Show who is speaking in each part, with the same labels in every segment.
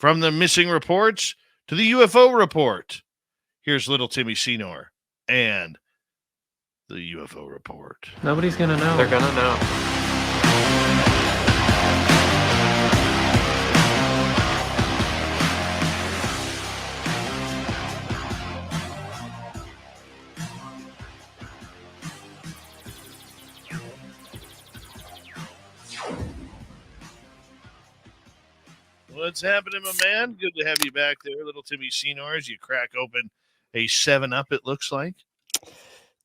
Speaker 1: From the missing reports to the UFO report, here's little Timmy Senor and the UFO report.
Speaker 2: Nobody's gonna know.
Speaker 3: They're gonna know.
Speaker 1: What's happening, my man? Good to have you back there, little Timmy Senor, as you crack open a 7-Up, it looks like.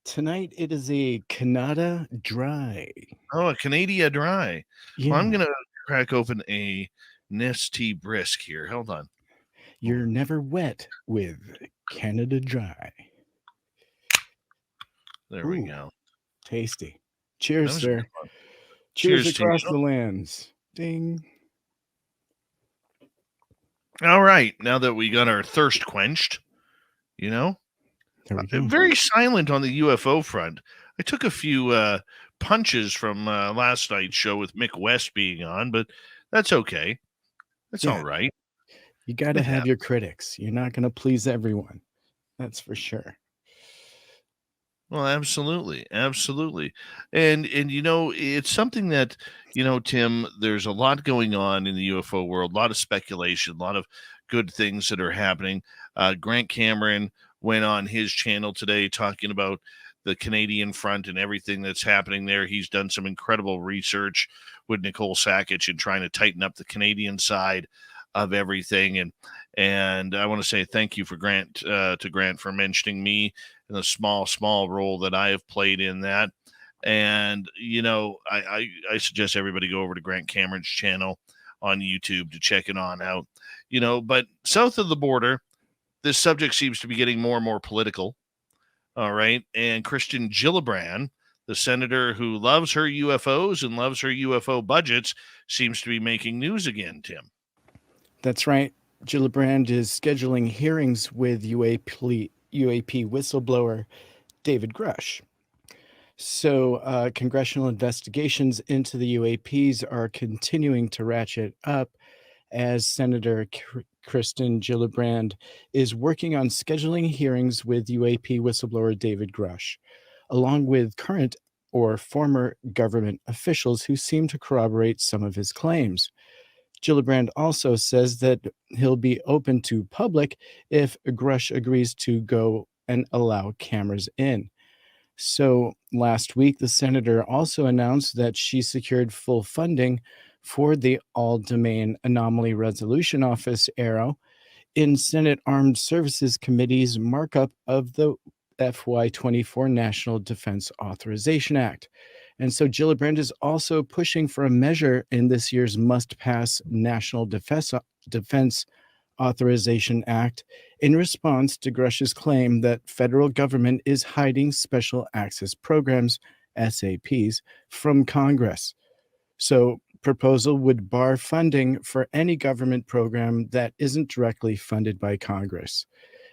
Speaker 4: Tonight it is a Canada Dry.
Speaker 1: Oh, a Canada Dry.
Speaker 4: Yeah.
Speaker 1: Well, I'm going to crack open a Nestea Brisk here. Hold on.
Speaker 4: You're never wet with Canada Dry.
Speaker 1: There we go.
Speaker 4: Tasty. Cheers,
Speaker 1: That was
Speaker 4: sir.
Speaker 1: fun.
Speaker 4: Cheers
Speaker 1: Cheers to
Speaker 4: across
Speaker 1: you.
Speaker 4: the lands. Ding.
Speaker 1: All right. Now that we got our thirst quenched, you know,
Speaker 4: There we go.
Speaker 1: very silent on the UFO front. I took a few punches from last night's show with Mick West being on, but that's okay. That's
Speaker 4: Yeah.
Speaker 1: all right.
Speaker 4: You got to
Speaker 1: It
Speaker 4: have your critics. You're not going to please everyone. That's for sure.
Speaker 1: Well, absolutely. Absolutely. And you know, it's something that, you know, Tim, there's a lot going on in the UFO world, a lot of speculation, a lot of good things that are happening. Grant Cameron went on his channel today talking about the Canadian front and everything that's happening there. He's done some incredible research with Nicole Sakic and trying to tighten up the Canadian side of everything. And I want to say thank you for Grant for mentioning me and the small role that I have played in that. And, you know, I suggest everybody go over to Grant Cameron's channel on YouTube to check it on out, you know, but south of the border, this subject seems to be getting more and more political. All right. And Christian Gillibrand, the senator who loves her UFOs and loves her UFO budgets, seems to be making news again, Tim.
Speaker 4: That's right. Gillibrand is scheduling hearings with UAP whistleblower David Grusch. So congressional investigations into the UAPs are continuing to ratchet up as Senator Kristen Gillibrand is working on scheduling hearings with UAP whistleblower David Grusch, along with current or former government officials who seem to corroborate some of his claims. Gillibrand also says that he'll be open to public if Grusch agrees to go and allow cameras in. So last week, the senator also announced that she secured full funding for the All-Domain Anomaly Resolution Office, AARO, in Senate Armed Services Committee's markup of the FY24 National Defense Authorization Act. And so Gillibrand is also pushing for a measure in this year's must-pass National Defense Authorization Act in response to Grusch's claim that federal government is hiding Special Access Programs, SAPs, from Congress. So proposal would bar funding for any government program that isn't directly funded by Congress.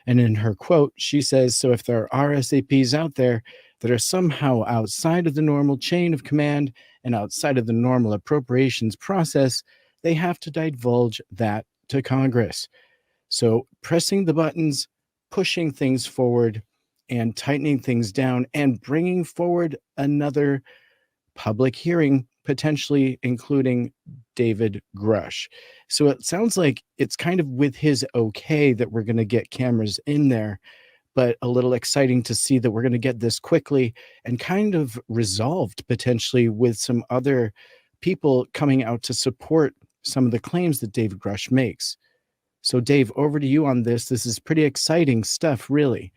Speaker 4: And in her quote, she says, so if there are SAPs out there that are somehow outside of the normal chain of command and outside of the normal appropriations process, they have to divulge that to Congress. So pressing the buttons, pushing things forward, and tightening things down, and bringing forward another public hearing, potentially including David Grusch. So it sounds like it's kind of with his okay that we're going to get cameras in there, but a little exciting to see that we're going to get this quickly and kind of resolved potentially with some other people coming out to support some of the claims that David Grusch makes. So Dave, over to you on this. This is pretty exciting stuff, really.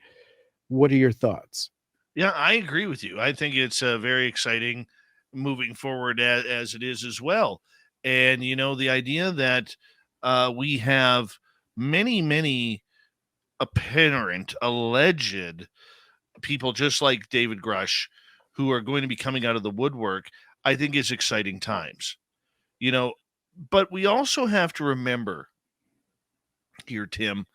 Speaker 4: What are your thoughts?
Speaker 1: Yeah, I agree with you. I think it's very exciting moving forward as it is as well. And, you know, the idea that we have many apparent, alleged people just like David Grusch who are going to be coming out of the woodwork, I think is exciting times. You know, but we also have to remember here, Tim,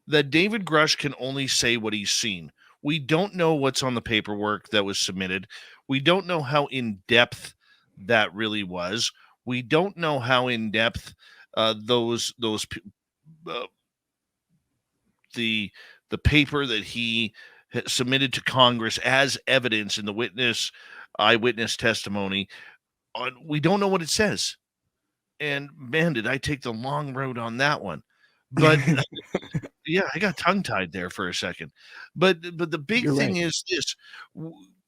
Speaker 1: that David Grusch can only say what he's seen. We don't know what's on the paperwork that was submitted. We don't know how in-depth that really was. We don't know how in-depth those uh, the paper that he submitted to Congress as evidence in the eyewitness testimony. We don't know what it says. And man, did I take the long road on that one. But yeah, I got tongue tied there for a second. But the big
Speaker 4: You're
Speaker 1: thing
Speaker 4: right.
Speaker 1: is this: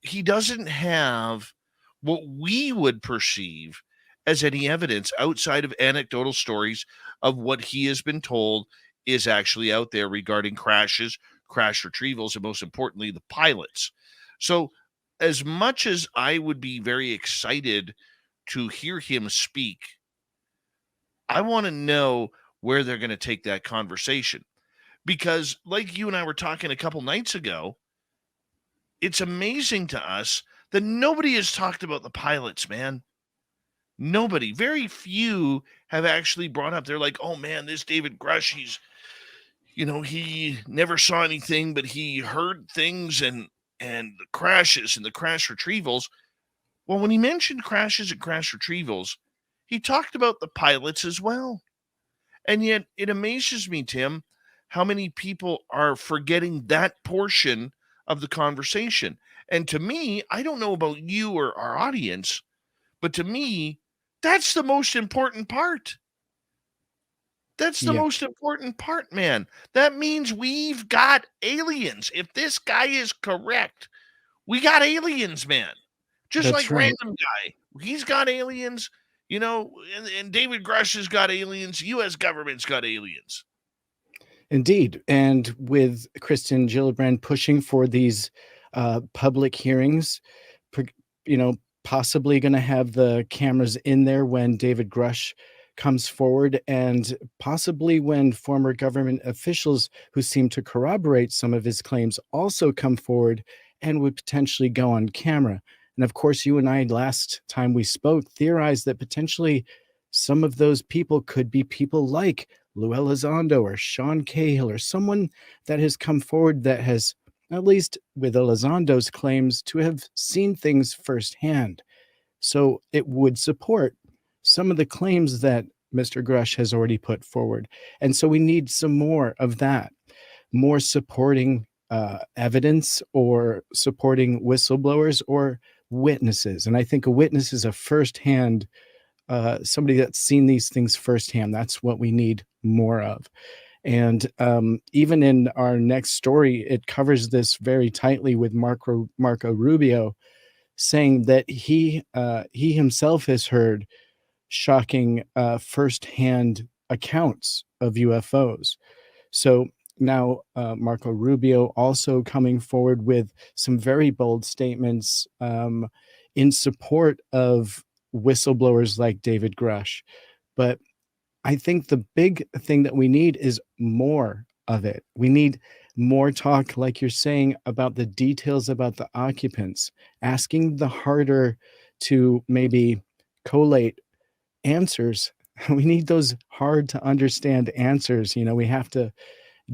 Speaker 1: he doesn't have what we would perceive as any evidence outside of anecdotal stories of what he has been told is actually out there regarding crashes, crash retrievals, and most importantly, the pilots. So, as much as I would be very excited to hear him speak, I want to know where they're going to take that conversation. Because, like you and I were talking a couple nights ago, it's amazing to us that nobody has talked about the pilots, man. Nobody. Very few have actually brought up. They're like, oh man, this David Grusch, he never saw anything, but he heard things and the crashes and the crash retrievals. Well, when he mentioned crashes and crash retrievals, he talked about the pilots as well. And yet it amazes me, Tim, how many people are forgetting that portion of the conversation. And to me, I don't know about you or our audience, but to me, that's the most important part. That's the
Speaker 4: Yeah,
Speaker 1: most important part, man. That means we've got aliens. If this guy is correct, we got aliens, man. Just like
Speaker 4: that's right.
Speaker 1: random guy. He's got aliens, and David Grush has got aliens. U.S. government's got aliens.
Speaker 4: Indeed. And with Kristen Gillibrand pushing for these public hearings, possibly going to have the cameras in there when David Grush comes forward, and possibly when former government officials who seem to corroborate some of his claims also come forward and would potentially go on camera. And of course, you and I, last time we spoke, theorized that potentially some of those people could be people like Lou Elizondo or Sean Cahill or someone that has come forward that has, at least with Elizondo's claims, to have seen things firsthand. So it would support some of the claims that Mr. Grush has already put forward. And so we need some more of that, more supporting evidence or supporting whistleblowers or witnesses. And I think a witness is a firsthand somebody that's seen these things firsthand. That's what we need more of. And even in our next story, it covers this very tightly with Marco Rubio, saying that he himself has heard shocking firsthand accounts of UFOs. So now Marco Rubio also coming forward with some very bold statements in support of whistleblowers like David Grush. But I think the big thing that we need is more of it. We need more talk, like you're saying, about the details about the occupants, asking the harder to maybe collate answers. We need those hard to understand answers. We have to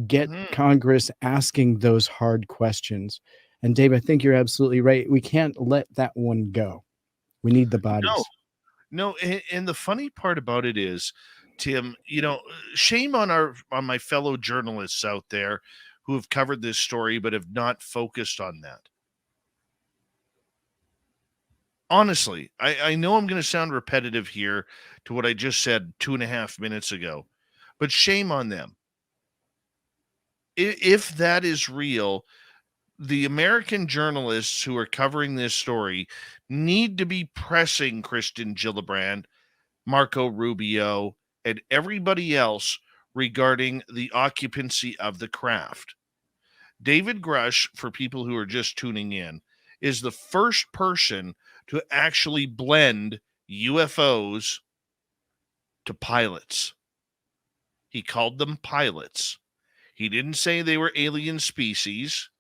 Speaker 4: get
Speaker 1: Mhm.
Speaker 4: Congress asking those hard questions. And Dave, I think you're absolutely right. We can't let that one go. We need the
Speaker 1: No,
Speaker 4: bodies.
Speaker 1: no, and the funny part about it is, Tim, shame on my fellow journalists out there who have covered this story but have not focused on that. Honestly, I know I'm going to sound repetitive here to what I just said 2.5 minutes ago, but shame on them. If that is real, the American journalists who are covering this story need to be pressing Kristen Gillibrand, Marco Rubio, and everybody else regarding the occupancy of the craft. David Grush, for people who are just tuning in, is the first person to actually blend UFOs to pilots. He called them pilots. He didn't say they were alien species.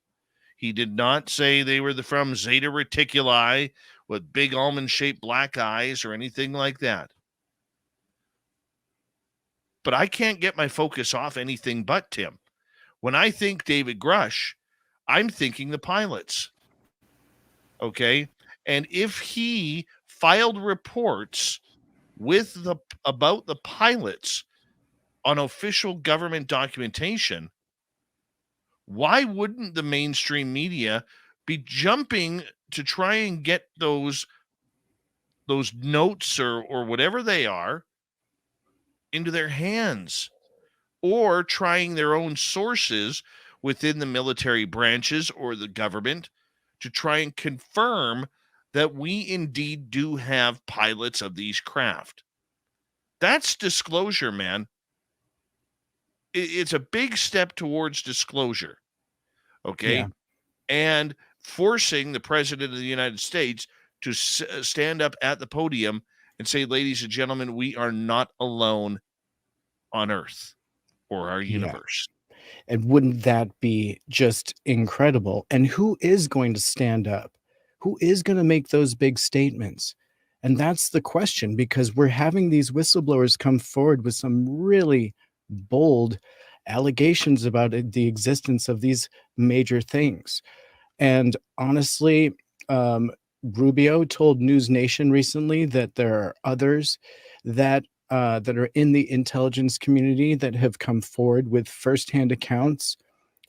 Speaker 1: He did not say they were from Zeta Reticuli with big almond-shaped black eyes or anything like that. But I can't get my focus off anything but Tim. When I think David Grush, I'm thinking the pilots. Okay? And if he filed reports about the pilots, on official government documentation, why wouldn't the mainstream media be jumping to try and get those notes or whatever they are into their hands, or trying their own sources within the military branches or the government to try and confirm that we indeed do have pilots of these craft? That's disclosure, man. It's a big step towards disclosure, okay?
Speaker 4: Yeah.
Speaker 1: And forcing the president of the United States to stand up at the podium and say, ladies and gentlemen, we are not alone on Earth or our
Speaker 4: Yeah.
Speaker 1: universe.
Speaker 4: And wouldn't that be just incredible? And who is going to stand up? Who is going to make those big statements? And that's the question, because we're having these whistleblowers come forward with some really bold allegations about the existence of these major things. And honestly, Rubio told News Nation recently that there are others that that are in the intelligence community that have come forward with firsthand accounts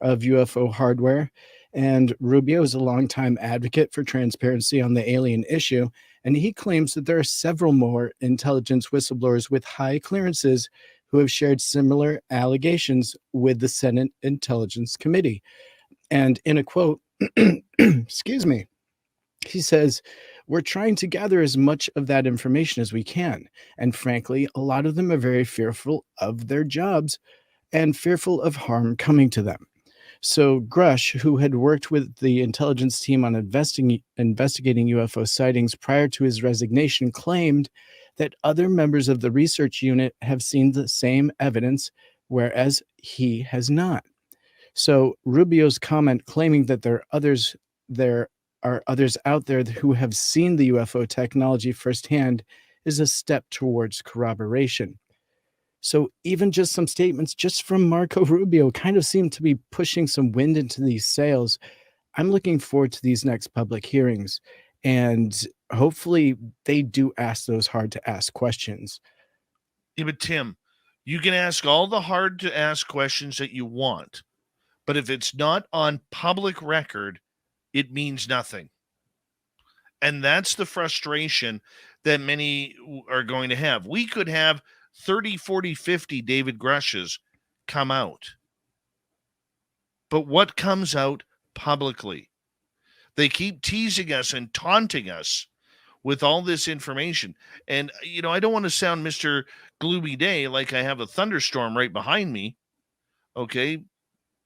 Speaker 4: of UFO hardware. And Rubio is a longtime advocate for transparency on the alien issue, and he claims that there are several more intelligence whistleblowers with high clearances who have shared similar allegations with the Senate Intelligence Committee. And in a quote, excuse me, he says, "We're trying to gather as much of that information as we can. And frankly, a lot of them are very fearful of their jobs and fearful of harm coming to them." So Grusch, who had worked with the intelligence team on investigating UFO sightings prior to his resignation, claimed that other members of the research unit have seen the same evidence, whereas he has not. So Rubio's comment claiming that there are others out there who have seen the UFO technology firsthand is a step towards corroboration. So even just some statements just from Marco Rubio kind of seem to be pushing some wind into these sails. I'm looking forward to these next public hearings, and hopefully they do ask those hard to ask questions.
Speaker 1: Yeah, but Tim, you can ask all the hard to ask questions that you want, but if it's not on public record, it means nothing. And that's the frustration that many are going to have. We could have 30, 40, 50 David Grushes come out. But what comes out publicly? They keep teasing us and taunting us with all this information. And, I don't want to sound Mr. Gloomy Day like I have a thunderstorm right behind me. Okay.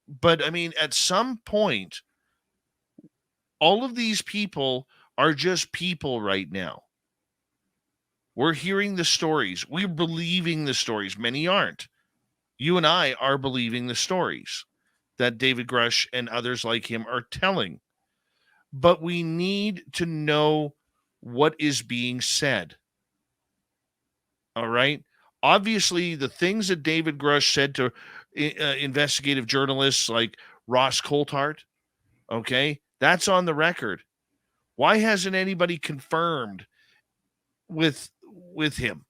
Speaker 1: But I mean, at some point, all of these people are just people right now. We're hearing the stories. We're believing the stories. Many aren't. You and I are believing the stories that David Grusch and others like him are telling. But we need to know what is being said. All right? Obviously, the things that David Grusch said to investigative journalists like Ross Coulthart, okay, that's on the record. Why hasn't anybody confirmed with him?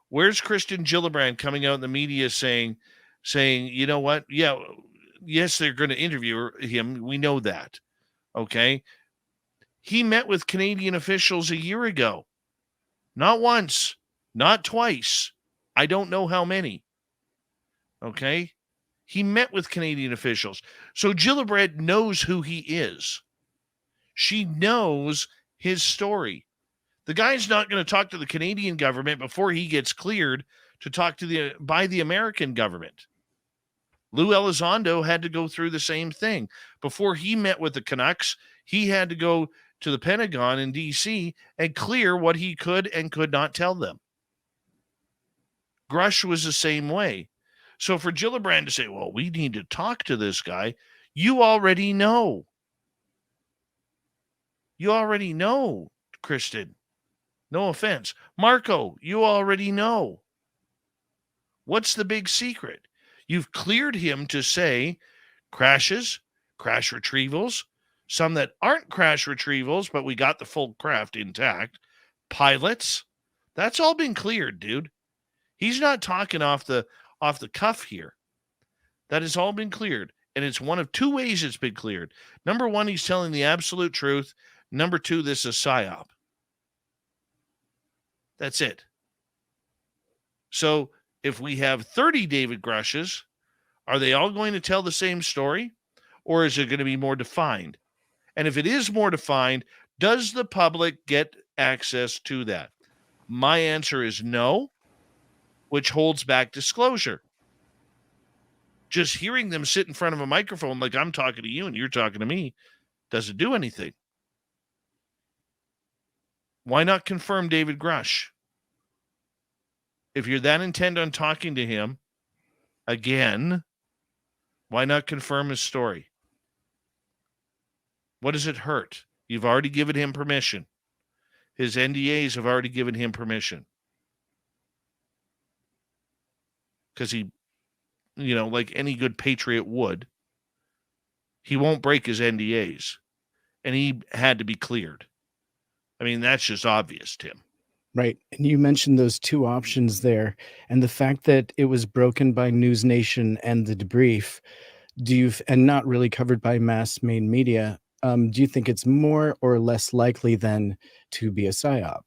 Speaker 1: Where's Kristen Gillibrand coming out in the media saying, you know what? Yeah, yes, they're going to interview him. We know that. Okay. He met with Canadian officials a year ago. Not once, not twice. I don't know how many. Okay. He met with Canadian officials. So Gillibrand knows who he is. She knows his story. The guy's not going to talk to the Canadian government before he gets cleared to talk to by the American government. Lou Elizondo had to go through the same thing. Before he met with the Canucks, he had to go to the Pentagon in D.C. and clear what he could and could not tell them. Grusch was the same way. So for Gillibrand to say, well, we need to talk to this guy, you already know. You already know, Kristen. No offense. Marco, you already know. What's the big secret? You've cleared him to say crashes, crash retrievals, some that aren't crash retrievals, but we got the full craft intact, pilots. That's all been cleared, dude. He's not talking off the off the cuff here. That has all been cleared. And it's one of two ways it's been cleared. Number one, he's telling the absolute truth. Number two, this is a psyop. That's it. So if we have 30 David Grusches, are they all going to tell the same story? Or is it going to be more defined? And if it is more defined, does the public get access to that? My answer is no, which holds back disclosure. Just hearing them sit in front of a microphone like I'm talking to you and you're talking to me doesn't do anything. Why not confirm David Grusch? If you're that intent on talking to him, again, why not confirm his story? What does it hurt? You've already given him permission. His NDAs have already given him permission. Because he, like any good patriot would, he won't break his NDAs. And he had to be cleared. I mean, that's just obvious, Tim.
Speaker 4: Right. And you mentioned those two options there, and the fact that it was broken by News Nation and the debrief, and not really covered by mass main media, do you think it's more or less likely than to be a psyop?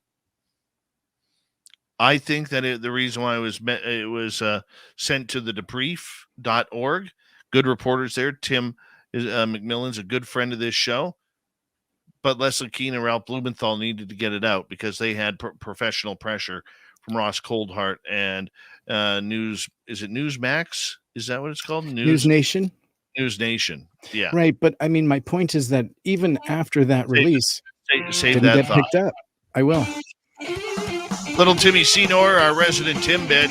Speaker 1: I think that the reason why it was sent to the debrief.org, good reporters there. Tim McMillan's a good friend of this show. But Leslie Keene and Ralph Blumenthal needed to get it out because they had professional pressure from Ross Coldhart and Is it Newsmax? Is that what it's called?
Speaker 4: News Nation?
Speaker 1: News Nation. Yeah.
Speaker 4: Right. But I mean, my point is that even after that release,
Speaker 1: save
Speaker 4: didn't
Speaker 1: that
Speaker 4: get
Speaker 1: thought.
Speaker 4: picked up. I will.
Speaker 1: Little Timmy Senor, our resident Timbit,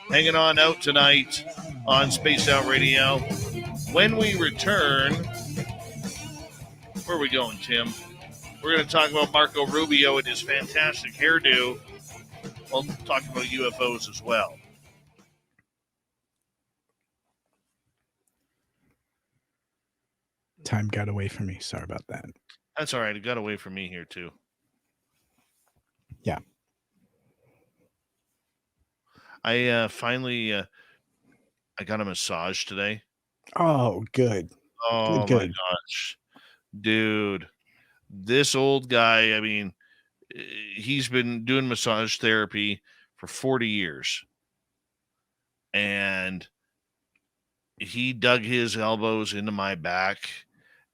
Speaker 1: hanging on out tonight on Spaced Out Radio. When we return, where are we going, Tim? We're going to talk about Marco Rubio and his fantastic hairdo. We'll talk about UFOs as well.
Speaker 4: Time got away from me. Sorry about that.
Speaker 1: That's all right. It got away from me here, too.
Speaker 4: Yeah.
Speaker 1: I finally I got a massage today.
Speaker 4: Oh, good.
Speaker 1: Oh,
Speaker 4: good.
Speaker 1: my gosh. Dude, this old guy, I mean, he's been doing massage therapy for 40 years. And he dug his elbows into my back,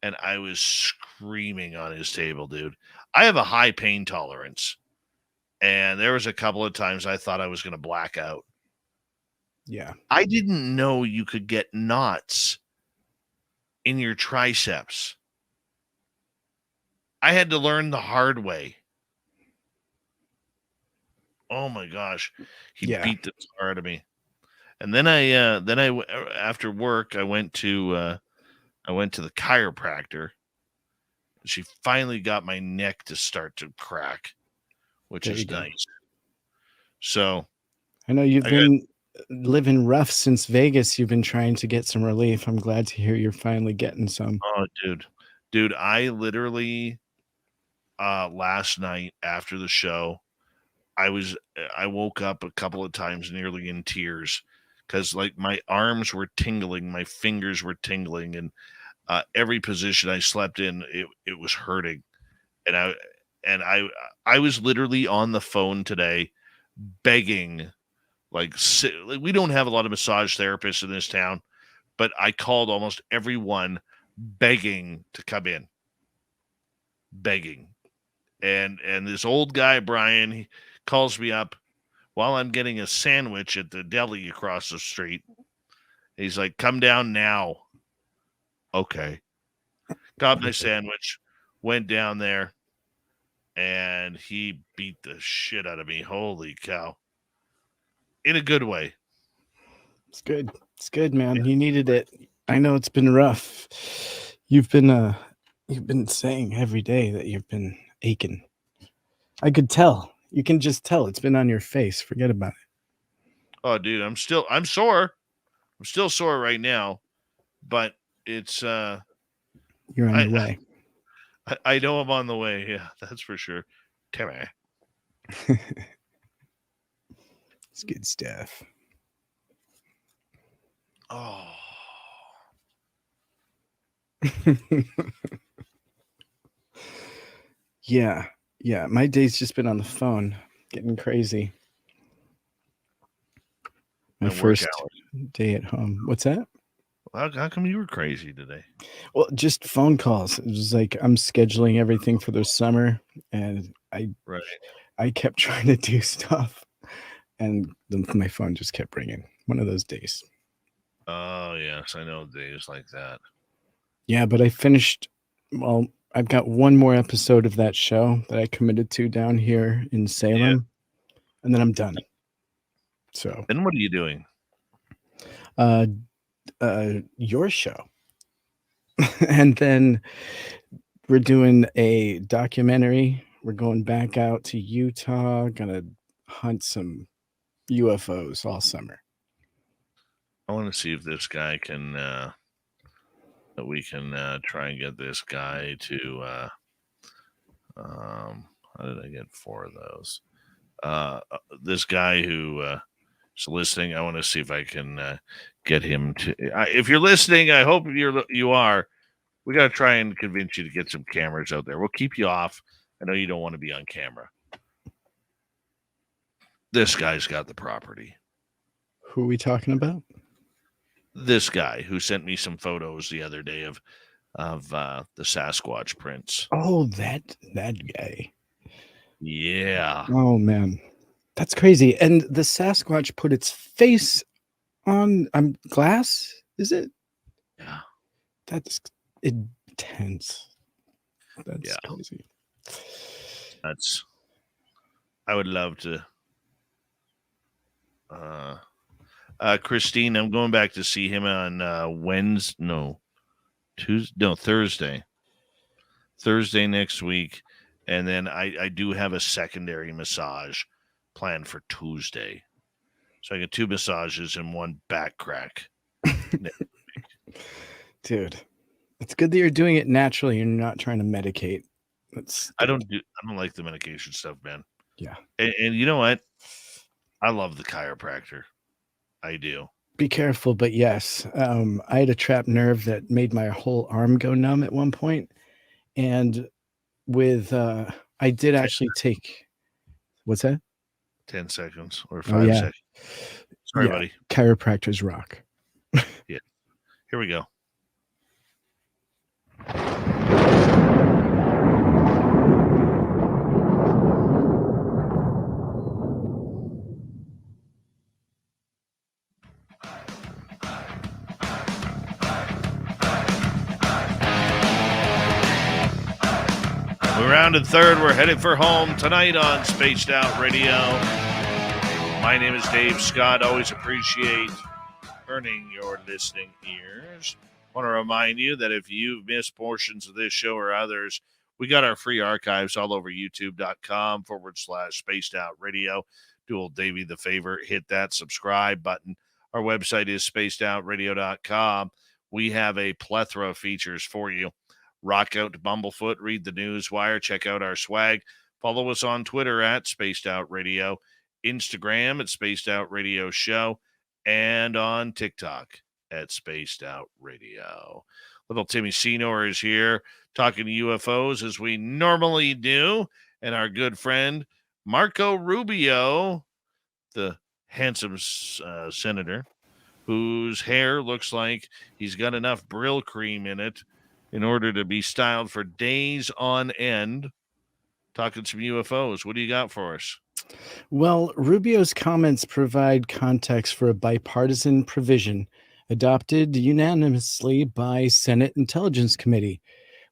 Speaker 1: and I was screaming on his table, dude. I have a high pain tolerance, and there was a couple of times I thought I was going to black out.
Speaker 4: Yeah.
Speaker 1: I didn't know you could get knots in your triceps. I had to learn the hard way. Oh my gosh. He beat the tar out of me. And then I after work, I went to the chiropractor. She finally got my neck to start to crack, which is nice. So
Speaker 4: I know you've been living rough since Vegas. You've been trying to get some relief. I'm glad to hear you're finally getting some.
Speaker 1: Oh, dude, I literally last night after the show, I woke up a couple of times nearly in tears because like my arms were tingling, my fingers were tingling, and every position I slept in, it was hurting. And I was literally on the phone today begging, like we don't have a lot of massage therapists in this town, but I called almost everyone begging to come in. Begging. And this old guy, Brian, he calls me up while I'm getting a sandwich at the deli across the street. He's like, come down now. Okay. Got my sandwich, went down there, and he beat the shit out of me. Holy cow. In a good way.
Speaker 4: It's good. It's good, man. Yeah. You needed it. I know it's been rough. You've been saying every day that you've been aching. I could tell. You can just tell. It's been on your face. Forget about it.
Speaker 1: Oh, dude, I'm sore. I'm still sore right now, but it's
Speaker 4: you're on your way.
Speaker 1: I know I'm on the way. Yeah, that's for sure. Timmy.
Speaker 4: It's good stuff. Yeah. My day's just been on the phone, getting crazy. My
Speaker 1: And work
Speaker 4: first
Speaker 1: hours.
Speaker 4: day at home. What's that?
Speaker 1: How come you were crazy today?
Speaker 4: Well, just phone calls. It was like I'm scheduling everything for the summer, and
Speaker 1: Right.
Speaker 4: I kept trying to do stuff, and my phone just kept ringing. One of those days.
Speaker 1: Oh yes, I know days like that.
Speaker 4: Yeah, but I finished. Well, I've got one more episode of that show that I committed to down here in Salem, and then I'm done. So,
Speaker 1: And what are you doing?
Speaker 4: your show, and then we're doing a documentary. We're going back out to Utah, gonna hunt some UFOs all summer.
Speaker 1: I want to see if this guy can that we can try and get this guy to how did I get 4 of those? This guy who is listening, I want to see if I can get him to if you're listening, I hope you are. We got to try and convince you to get some cameras out there. We'll keep you off. I know you don't want to be on camera. This guy's got the property.
Speaker 4: Who are we talking about?
Speaker 1: This guy who sent me some photos the other day of the Sasquatch prints.
Speaker 4: Oh, that guy.
Speaker 1: Yeah.
Speaker 4: Oh man, that's crazy. And the Sasquatch put its face on glass. Is it?
Speaker 1: Yeah.
Speaker 4: That's intense. That's
Speaker 1: Yeah.
Speaker 4: crazy.
Speaker 1: I would love to. Christine, I'm going back to see him on Thursday next week. And then I do have a secondary massage planned for Tuesday. So I get 2 massages and 1 back crack.
Speaker 4: Dude, it's good that you're doing it naturally. You're not trying to medicate.
Speaker 1: I don't like the medication stuff, man.
Speaker 4: Yeah.
Speaker 1: And you know what? I love the chiropractor. I do.
Speaker 4: Be careful, but yes, I had a trapped nerve that made my whole arm go numb at one point, and with I did actually take. What's that?
Speaker 1: 10 seconds or 5 seconds. Sorry, buddy.
Speaker 4: Chiropractors rock.
Speaker 1: Yeah. Here we go. We're rounded third. We're headed for home tonight on Spaced Out Radio. My name is Dave Scott. Always appreciate earning your listening ears. I want to remind you that if you've missed portions of this show or others, we got our free archives all over youtube.com/Spaced Out Radio. Do old Davey the favor, hit that subscribe button. Our website is spacedoutradio.com. We have a plethora of features for you. Rock out to Bumblefoot, read the news wire, check out our swag. Follow us on Twitter at Spaced Out Radio, Instagram at Spaced Out Radio Show, and on TikTok at Spaced Out Radio. Little Timmy Senor is here talking to UFOs as we normally do, and our good friend Marco Rubio, the handsome senator, whose hair looks like he's got enough Brill cream in it in order to be styled for days on end, talking some UFOs. What do you got for us?
Speaker 4: Well, Rubio's comments provide context for a bipartisan provision adopted unanimously by Senate Intelligence Committee,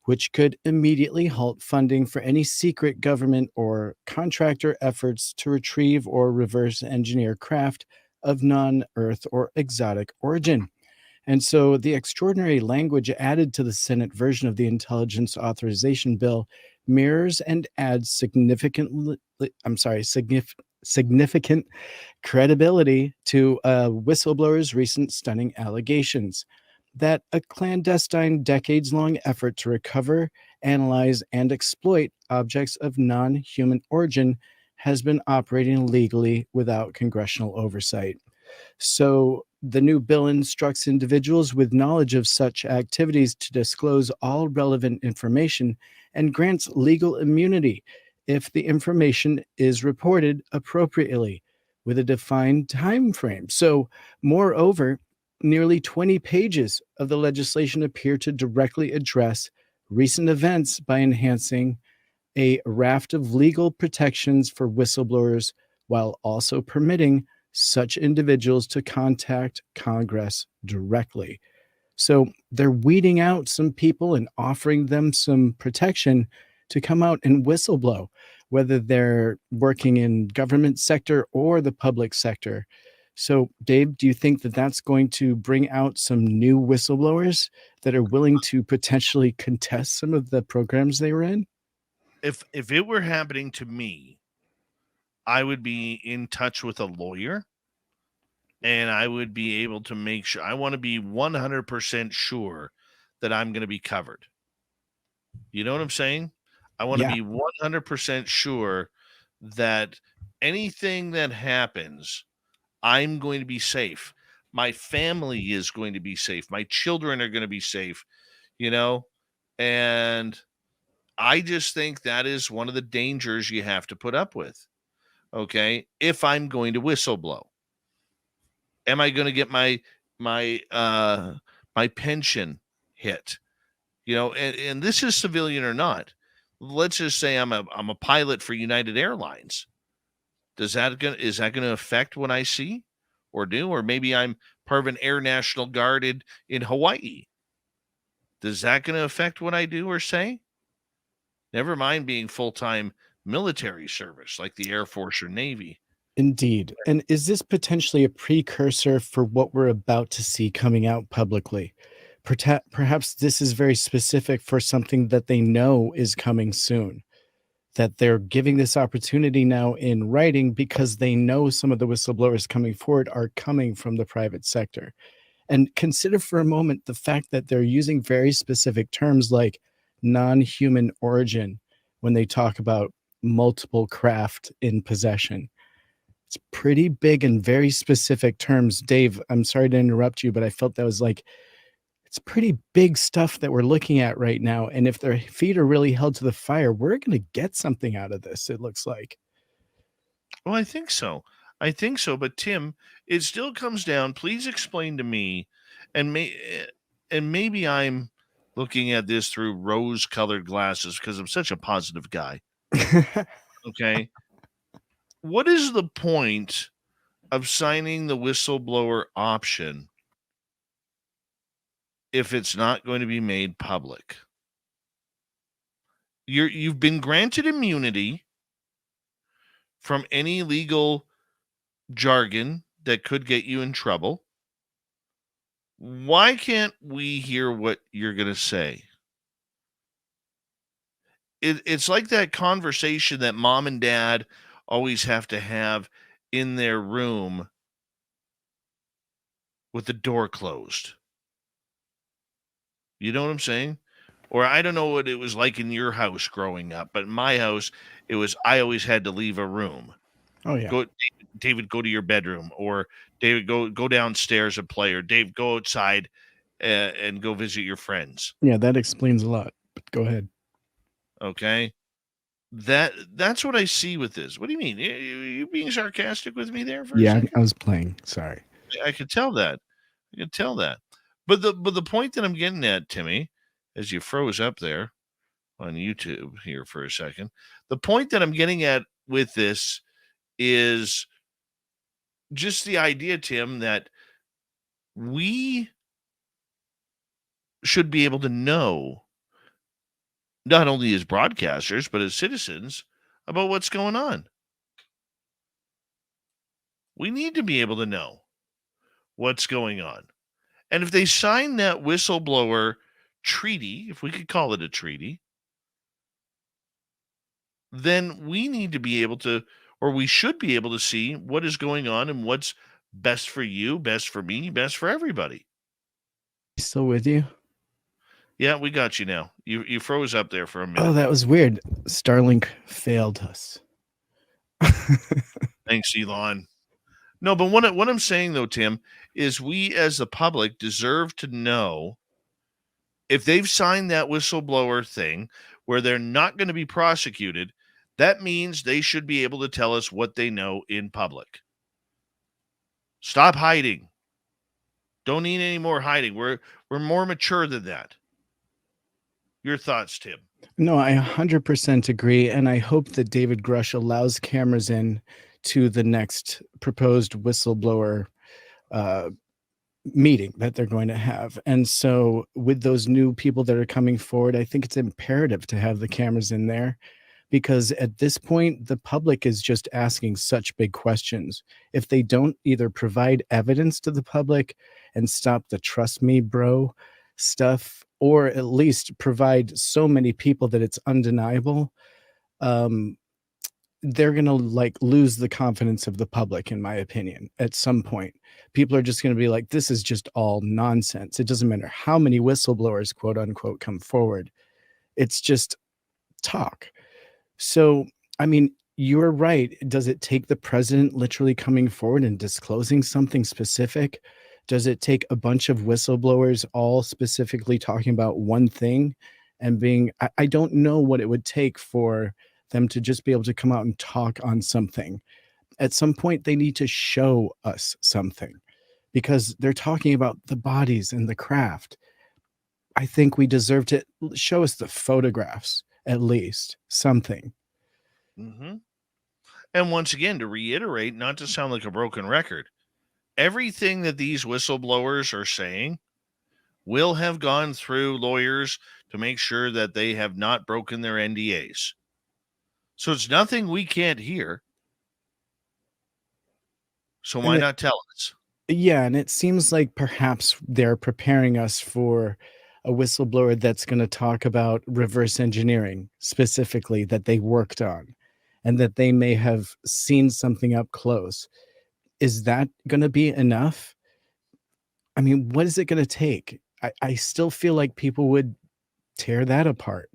Speaker 4: which could immediately halt funding for any secret government or contractor efforts to retrieve or reverse engineer craft of non-Earth or exotic origin. And so the extraordinary language added to the Senate version of the Intelligence Authorization Bill mirrors and adds significant credibility to whistleblowers' recent stunning allegations that a clandestine decades-long effort to recover, analyze, and exploit objects of non-human origin has been operating legally without congressional oversight. So The new bill instructs individuals with knowledge of such activities to disclose all relevant information and grants legal immunity if the information is reported appropriately with a defined time frame. So, moreover, nearly 20 pages of the legislation appear to directly address recent events by enhancing a raft of legal protections for whistleblowers while also permitting such individuals to contact Congress directly. So they're weeding out some people and offering them some protection to come out and whistleblow, whether they're working in government sector or the public sector. So, Dave, do you think that that's going to bring out some new whistleblowers that are willing to potentially contest some of the programs they were in?
Speaker 1: If it were happening to me, I would be in touch with a lawyer and I would be able to make sure. I want to be 100% sure that I'm going to be covered. You know what I'm saying? I want to
Speaker 4: Yeah.
Speaker 1: be 100% sure that anything that happens, I'm going to be safe. My family is going to be safe. My children are going to be safe, you know? And I just think that is one of the dangers you have to put up with. Okay? If I'm going to whistleblow, am I going to get my pension hit? And this is civilian or not. Let's just say I'm a pilot for United Airlines. Is that going to affect what I see or do? Or maybe I'm part of an Air National Guard in Hawaii. Is that going to affect what I do or say? Never mind being full-time military service like the Air Force or Navy.
Speaker 4: Indeed. And is this potentially a precursor for what we're about to see coming out publicly? Perhaps this is very specific for something that they know is coming soon, that they're giving this opportunity now in writing because they know some of the whistleblowers coming forward are coming from the private sector. And consider for a moment the fact that they're using very specific terms like non-human origin when they talk about multiple craft in possession. It's pretty big and very specific terms. Dave, I'm sorry to interrupt you, but I felt that was like, it's pretty big stuff that we're looking at right now. And if their feet are really held to the fire, we're going to get something out of this, it looks like.
Speaker 1: Well, I think so. I think so. But Tim, it still comes down. Please explain to me, and maybe I'm looking at this through rose-colored glasses because I'm such a positive guy. Okay, what is the point of signing the whistleblower option if it's not going to be made public? You've been granted immunity from any legal jargon that could get you in trouble. Why can't we hear what you're going to say? It's like that conversation that mom and dad always have to have in their room with the door closed. You know what I'm saying? Or I don't know what it was like in your house growing up, but in my house, it was I always had to leave a room.
Speaker 4: Oh, yeah.
Speaker 1: Go, David, go to your bedroom, or David, go downstairs and play, or Dave, go outside and go visit your friends.
Speaker 4: Yeah, that explains a lot. But go ahead.
Speaker 1: Okay, that's what I see with this. What do you mean? You being sarcastic with me there for a
Speaker 4: Yeah,
Speaker 1: second?
Speaker 4: I was playing. Sorry.
Speaker 1: I could tell that. I could tell that. But the point that I'm getting at, Timmy, as you froze up there on YouTube here for a second, the point that I'm getting at with this is just the idea, Tim, that we should be able to know, not only as broadcasters, but as citizens, about what's going on. We need to be able to know what's going on. And if they sign that whistleblower treaty, if we could call it a treaty, then we need to be able to, or we should be able to see what is going on and what's best for you, best for me, best for everybody.
Speaker 4: Still with you?
Speaker 1: Yeah, we got you now. You froze up there for a minute.
Speaker 4: Oh, that was weird. Starlink failed us.
Speaker 1: Thanks, Elon. No, but what I'm saying though, Tim, is we as the public deserve to know if they've signed that whistleblower thing where they're not going to be prosecuted. That means they should be able to tell us what they know in public. Stop hiding. Don't need any more hiding. We're more mature than that. Your thoughts, Tim?
Speaker 4: No, I 100% agree. And I hope that David Grusch allows cameras in to the next proposed whistleblower meeting that they're going to have. And so, with those new people that are coming forward, I think it's imperative to have the cameras in there, because at this point, the public is just asking such big questions. If they don't either provide evidence to the public and stop the trust me, bro stuff, or at least provide so many people that it's undeniable, um, they're going to like lose the confidence of the public, in my opinion. At some point, people are just going to be like, this is just all nonsense. It doesn't matter how many whistleblowers, quote unquote, come forward. It's just talk. So, I mean, you're right. Does it take the president literally coming forward and disclosing something specific? Does it take a bunch of whistleblowers all specifically talking about one thing and being, I don't know what it would take for them to just be able to come out and talk on something. At some point, they need to show us something, because they're talking about the bodies and the craft. I think we deserve to show us the photographs, at least something.
Speaker 1: Mm-hmm. And once again, to reiterate, not to sound like a broken record, everything that these whistleblowers are saying will have gone through lawyers to make sure that they have not broken their NDAs. So it's nothing we can't hear. So why not tell us?
Speaker 4: Yeah, and it seems like perhaps they're preparing us for a whistleblower that's going to talk about reverse engineering specifically, that they worked on and that they may have seen something up close. Is that going to be enough? I mean, what is it going to take? I still feel like people would tear that apart.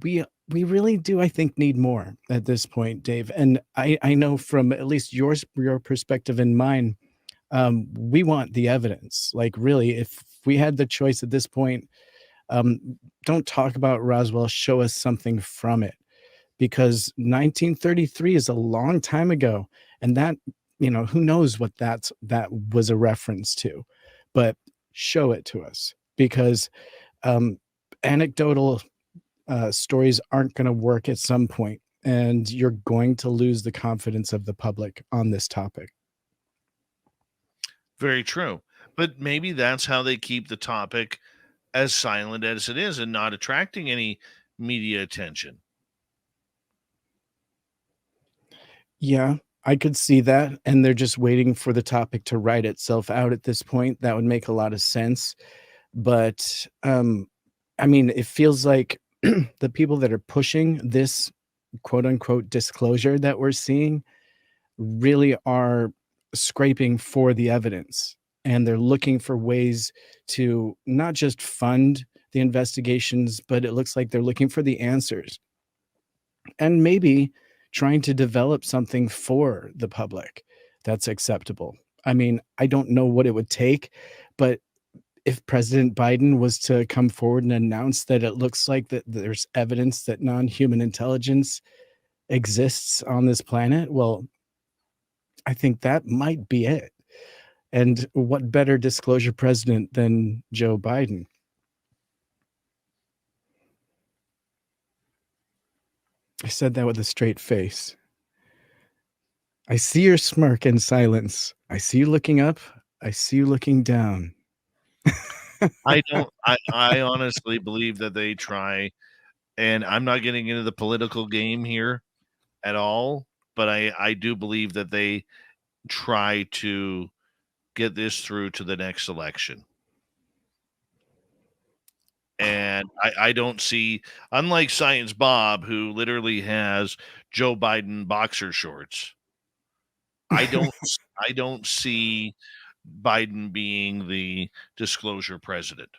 Speaker 4: We really do, I think, need more at this point, Dave. And I know from at least your perspective and mine, we want the evidence. Like, really, if we had the choice at this point, don't talk about Roswell, show us something from it, because 1933 is a long time ago, and that, who knows what that was a reference to, but show it to us, because anecdotal stories aren't going to work at some point, and you're going to lose the confidence of the public on this topic.
Speaker 1: Very true. But maybe that's how they keep the topic as silent as it is and not attracting any media attention.
Speaker 4: Yeah, I could see that, and they're just waiting for the topic to write itself out at this point. That would make a lot of sense. But, I mean, it feels like the people that are pushing this quote unquote disclosure that we're seeing really are scraping for the evidence, and they're looking for ways to not just fund the investigations, but it looks like they're looking for the answers, and maybe trying to develop something for the public that's acceptable. I mean, I don't know what it would take, but if President Biden was to come forward and announce that it looks like that there's evidence that non-human intelligence exists on this planet, well, I think that might be it. And what better disclosure president than Joe Biden? I said that with a straight face. I see your smirk in silence. I see you looking up. I see you looking down.
Speaker 1: I honestly believe that they try, and I'm not getting into the political game here at all, but I do believe that they try to get this through to the next election. And I don't see, unlike Science Bob, who literally has Joe Biden boxer shorts, I don't see Biden being the disclosure president.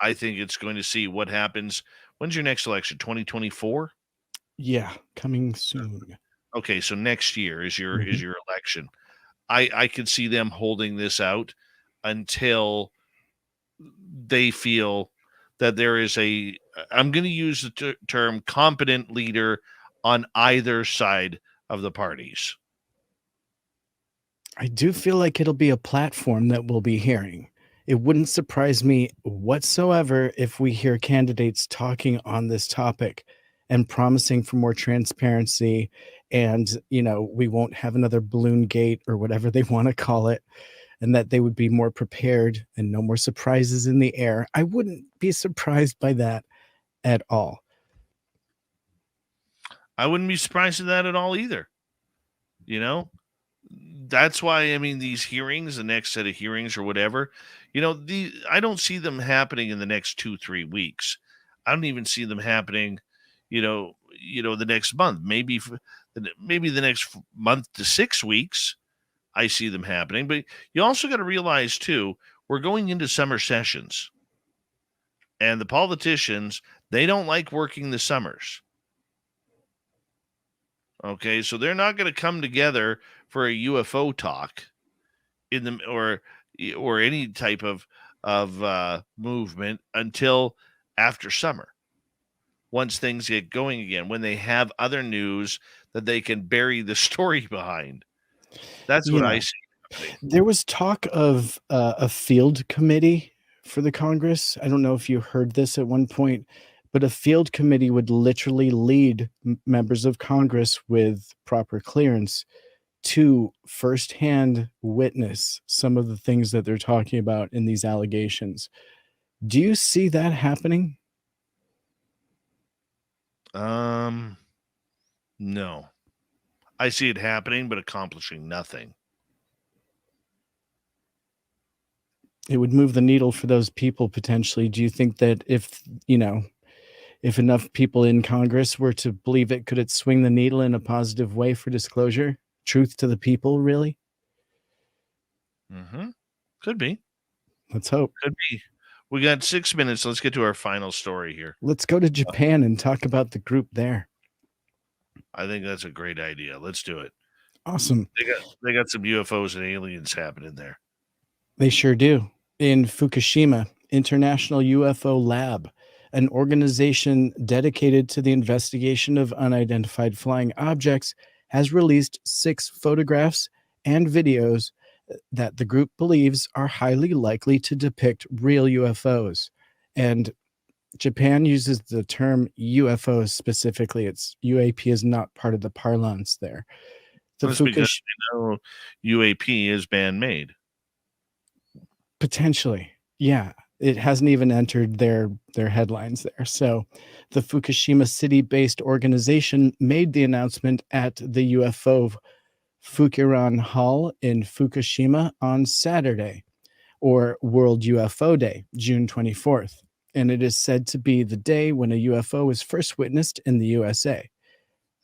Speaker 1: I think it's going to see what happens. When's your next election? 2024?
Speaker 4: Yeah, coming soon.
Speaker 1: Okay, so next year is your
Speaker 4: Mhm.
Speaker 1: election. I could see them holding this out until they feel that there is I'm going to use the term competent leader on either side of the parties.
Speaker 4: I do feel like it'll be a platform that we'll be hearing. It wouldn't surprise me whatsoever if we hear candidates talking on this topic and promising for more transparency, and, we won't have another balloon gate or whatever they want to call it, and that they would be more prepared and no more surprises in the air. I wouldn't be surprised by that at all.
Speaker 1: I wouldn't be surprised at that at all either. That's why, I mean, these hearings, the next set of hearings or whatever, I don't see them happening in the next 2-3 weeks. I don't even see them happening, the next month. Maybe the next month to 6 weeks, I see them happening. But you also got to realize too, we're going into summer sessions, and the politicians, they don't like working the summers. Okay, so they're not going to come together for a UFO talk in the or any type of movement until after summer. Once things get going again, when they have other news that they can bury the story behind. That's what I see happening.
Speaker 4: There was talk of a field committee for the Congress. I don't know if you heard this at one point, but a field committee would literally lead members of Congress with proper clearance to firsthand witness some of the things that they're talking about in these allegations. Do you see that happening?
Speaker 1: No. I see it happening, but accomplishing nothing.
Speaker 4: It would move the needle for those people potentially. Do you think that if enough people in Congress were to believe it, could it swing the needle in a positive way for disclosure? Truth to the people, really?
Speaker 1: Could be.
Speaker 4: Let's hope.
Speaker 1: Could be. We got 6 minutes. Let's get to our final story here.
Speaker 4: Let's go to Japan and talk about the group there.
Speaker 1: I think that's a great idea. Let's do it.
Speaker 4: Awesome.
Speaker 1: They got some UFOs and aliens happening there.
Speaker 4: They sure do. In Fukushima International UFO Lab, an organization dedicated to the investigation of unidentified flying objects, has released 6 photographs and videos that the group believes are highly likely to depict real UFOs. And Japan uses the term UFOs specifically. It's UAP is not part of the parlance there.
Speaker 1: That's because they know UAP is man-made.
Speaker 4: Potentially, yeah. It hasn't even entered their headlines there. So the Fukushima city-based organization made the announcement at the UFO Fukuran Hall in Fukushima on Saturday, or World UFO Day, June 24th. And it is said to be the day when a UFO was first witnessed in the USA.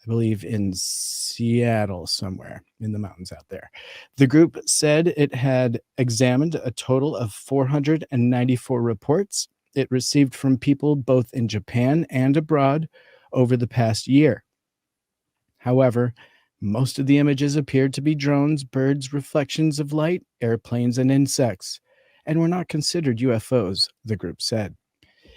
Speaker 4: I believe in Seattle, somewhere in the mountains out there. The group said it had examined a total of 494 reports it received from people both in Japan and abroad over the past year. However, most of the images appeared to be drones, birds, reflections of light, airplanes, and insects, and were not considered UFOs, the group said.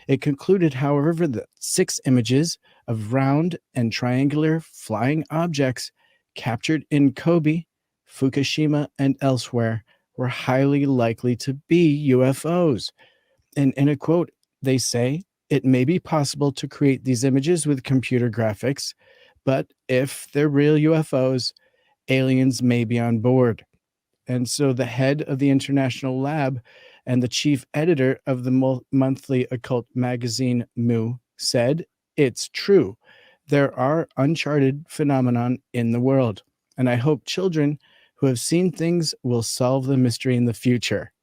Speaker 4: It concluded, however, that 6 images of round and triangular flying objects captured in Kobe, Fukushima, and elsewhere were highly likely to be UFOs. And in a quote, they say, "It may be possible to create these images with computer graphics, but if they're real UFOs, aliens may be on board." And so the head of the international lab and the chief editor of the monthly occult magazine Mu said, "It's true. There are uncharted phenomenon in the world, and I hope children who have seen things will solve the mystery in the future."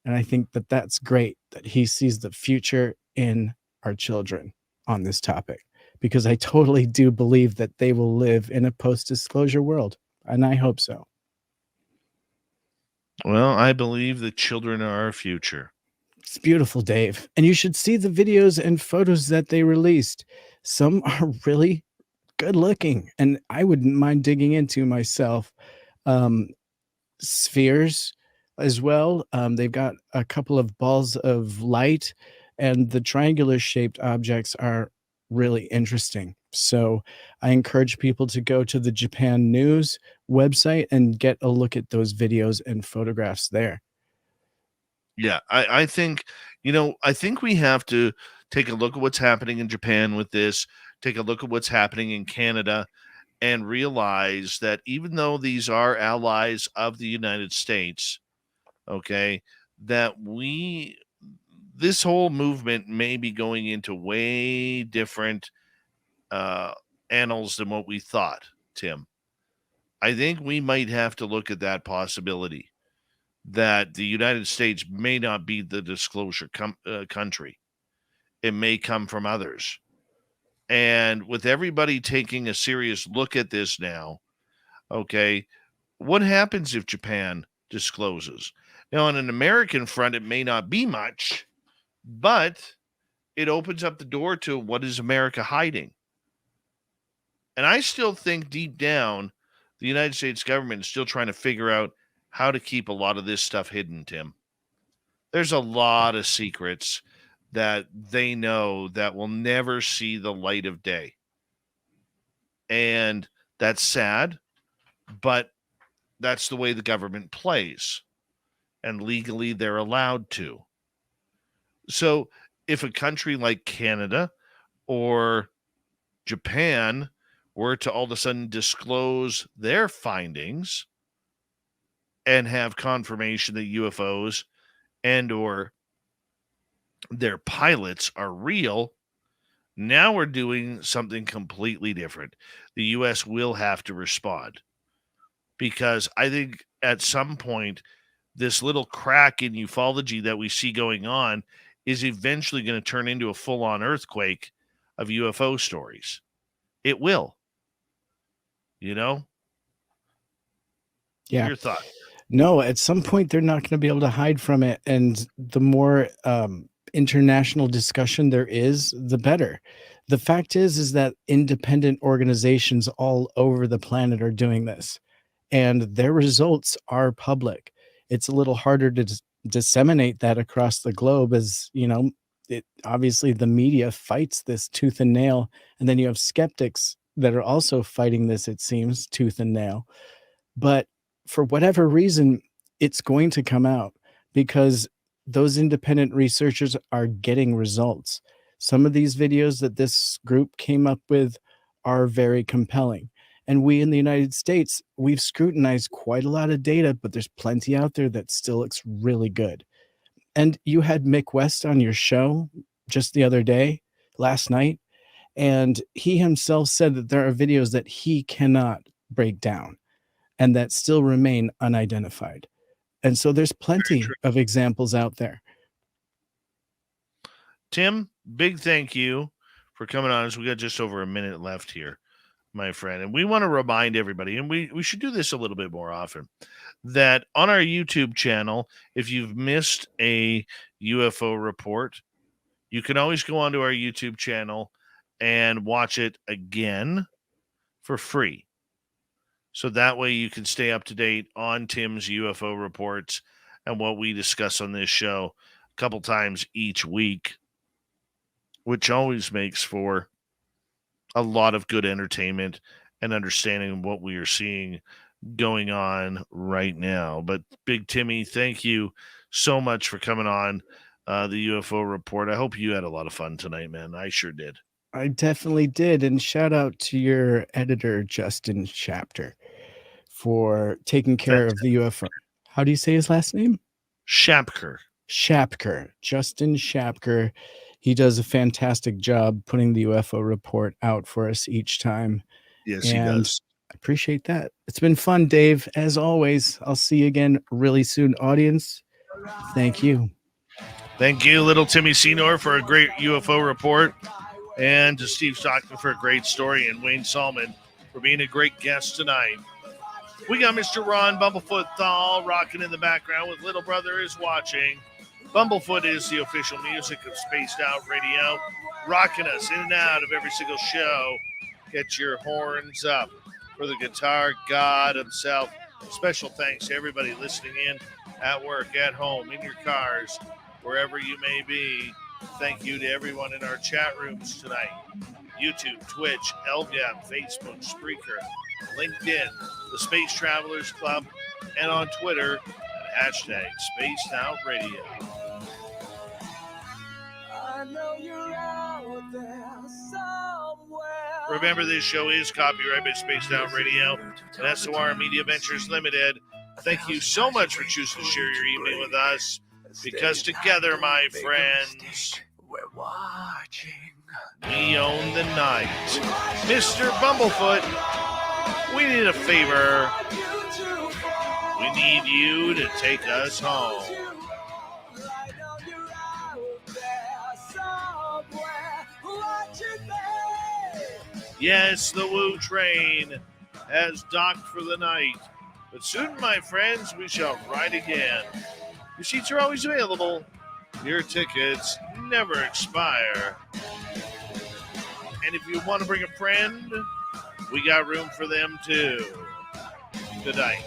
Speaker 4: And I think that that's great that he sees the future in our children on this topic, because I totally do believe that they will live in a post-disclosure world, and I hope so.
Speaker 1: Well, I believe that children are our future.
Speaker 4: It's beautiful, Dave. And you should see the videos and photos that they released. Some are really good looking, and I wouldn't mind digging into myself. spheres as well. They've got a couple of balls of light, and the triangular shaped objects are really interesting. So I encourage people to go to the Japan News website and get a look at those videos and photographs there.
Speaker 1: Yeah, I think, I think we have to take a look at what's happening in Japan with this, take a look at what's happening in Canada, and realize that even though these are allies of the United States, okay, that this whole movement may be going into way different uh, annals than what we thought, Tim. I think we might have to look at that possibility that the United States may not be the disclosure country. It may come from others. And with everybody taking a serious look at this now, okay, what happens if Japan discloses? Now, on an American front, it may not be much, but it opens up the door to what is America hiding? And I still think deep down, the United States government is still trying to figure out how to keep a lot of this stuff hidden, Tim. There's a lot of secrets that they know that will never see the light of day. And that's sad, but that's the way the government plays. And legally, they're allowed to. So if a country like Canada or Japan were to all of a sudden disclose their findings and have confirmation that UFOs and or their pilots are real, now we're doing something completely different. The U.S. will have to respond because I think at some point, this little crack in ufology that we see going on is eventually going to turn into a full-on earthquake of UFO stories. It will.
Speaker 4: Yeah.
Speaker 1: Your thought?
Speaker 4: No, at some point they're not going to be able to hide from it, and the more international discussion there is, the better. The fact is that independent organizations all over the planet are doing this, and their results are public. It's a little harder to disseminate that across the globe, as it obviously the media fights this tooth and nail, and then you have skeptics that are also fighting this, it seems, tooth and nail. But for whatever reason, it's going to come out because those independent researchers are getting results. Some of these videos that this group came up with are very compelling. And we in the United States, we've scrutinized quite a lot of data, but there's plenty out there that still looks really good. And you had Mick West on your show just the other day, last night, and he himself said that there are videos that he cannot break down and that still remain unidentified. And so there's plenty of examples out there.
Speaker 1: Tim, big thank you for coming on us. We got just over a minute left here, my friend. And we want to remind everybody, and we should do this a little bit more often, that on our YouTube channel, if you've missed a UFO report, you can always go onto our YouTube channel and watch it again for free. So that way you can stay up to date on Tim's UFO reports and what we discuss on this show a couple times each week, which always makes for a lot of good entertainment and understanding what we are seeing going on right now. But Big Timmy, thank you so much for coming on the UFO report. I hope you had a lot of fun tonight, man. I sure did.
Speaker 4: I definitely did. And shout out to your editor, Justin Chapter, for taking care of the UFO. How do you say his last name?
Speaker 1: Shapker.
Speaker 4: Justin Shapker. He does a fantastic job putting the UFO report out for us each time.
Speaker 1: Yes, he does.
Speaker 4: I appreciate that. It's been fun, Dave. As always, I'll see you again really soon, audience. Thank you.
Speaker 1: Thank you, little Timmy Senor, for a great UFO report, and to Steve Stockton for a great story, and Wayne Salmon for being a great guest tonight. We got Mr. Ron Bumblefoot THAL rocking in the background with Little Brother is Watching. Bumblefoot is the official music of Spaced Out Radio, rocking us in and out of every single show. Get your horns up for the guitar god himself, Special thanks to everybody listening in at work, at home, in your cars, wherever you may be. Thank you to everyone in our chat rooms tonight. YouTube, Twitch, Elgab, Facebook, Spreaker, LinkedIn, the Space Travelers Club, and on Twitter at hashtag Spaced Out Radio.
Speaker 2: I know you're out there somewhere.
Speaker 1: Remember, this show is copyrighted by Spaced Out Radio and SOR Media Ventures Limited. Thank you so much for choosing to share your evening with us, because together, my friends,
Speaker 2: we're watching.
Speaker 1: we own the night. Mr. Bumblefoot, we need a favor. We need you to take us home. Yes, the Woo train has docked for the night, but soon, my friends, we shall ride again. Your seats are always available. Your tickets never expire. And if you want to bring a friend, we got room for them too. Good night.